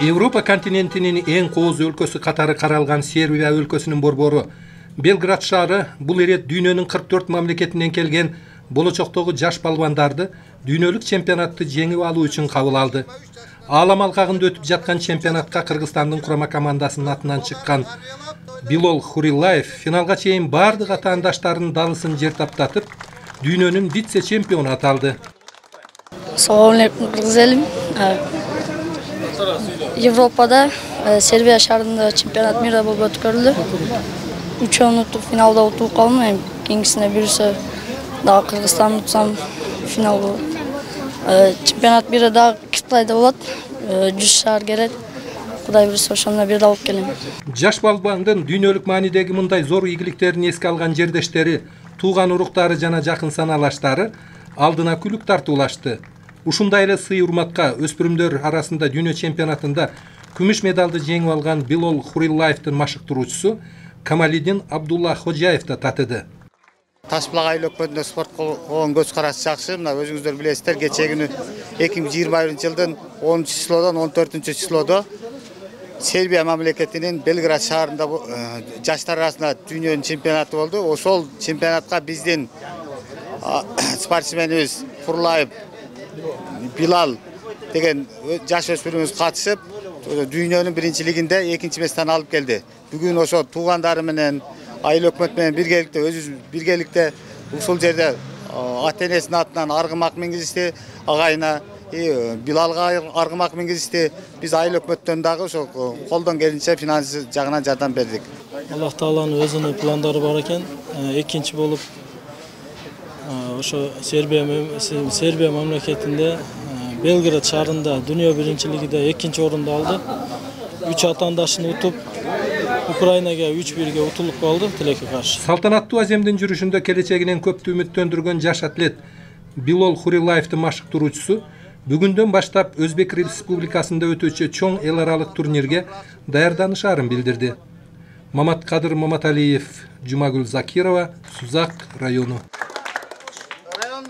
Европа континентinin эң кооз өлкөсү катары каралган Сербия өлкөсүнүн борбору Белград шаары бул ирет дүйнөнүн 44 мамлекетинен келген болочоктогу жаш балбандарды дүйнөлүк чемпионатты жеңип алуу үчүн кабыл алды. Аалам алкагында өтүп жаткан чемпионатка Кыргызстандын курама командасынын атынан чыккан Билол Хурилаев финалга чейин бардык атаандаштарынын далысын жер таптатып, дүйнөнүн вице чемпиону аталды. Салам алейкум, кыргыз элим. Европада Сербия шаарында чемпионат мира болуп өткөрүлдү. 3 утуп финалда утуп калдым. Кийинкисине буюрса дагы Кыргызстанды утсам финал болот. Чемпионат мира дагы Кытайда болот. 100 шаар керек. Кудай буюрса ошондо бир да алып келем. Жаш балбандын дүйнөлүк маанидеги мындай зор ийгиликтерин эске алган жердештери, тууган уруктары жана жакын саналаштары алдына күлүк тартуулашты. Ушундай эле сый урматка өспүрүмдөр арасында дүйнө чемпионатында күмүш медалды жеңип алган Билол Хурилаевдин машыктыруучусу Камалидин Абдулла Хожаев да татыды. Ташбулак айлөкмөтүндө спорт болгон көз карашы жакшы. Мына өзүңүздөр билесиздер, кечээ күнү 2021-жылдын 10-числоодон 14-числоодо Сербия мамлекетинин Белград шаарында жаштар арасында дүйнөнүн чемпионаты болду. Ошол чемпионатка биздин спортсменибиз Хурлаев Билал деген жаш өспүрүмүз катышып, дүйнөнүн биринчилигинде 2-местен алып келди. Бүгүн ошо туугандары менен, айыл өкмөт менен биргеликте, өзүбүз биргеликте ушул жерде ата-энесинин атынан аргымак мингизишти, агайына Билалга аргымак мингизишти. Биз айыл өкмөттөн дагы ошо колдон келинче финансы жагынан жардам бердик. Аллах Тааланын өзүнүн пландары бар экен. Экинчи болуп ошо Сербия мамлекетинде Белград шаарында дүйнө биринчилигинде 2-орунду алды. 3 атаандашын утуп, Украинага 3-1 утулуп калды тилекке каршы. Салтанаттуу аземдин жүрүшүндө келечегинен көптү үмүттөндүргөн жаш атлет Билол Хурилаевдин машыктыруучусу бүгүндөн баштап Өзбек Республикасында өтүүчү чоң эл аралык турнирге даярданышаарын билдирди. Маматкадыр Маматалиев, Жумагүл Закирова, Сузак району.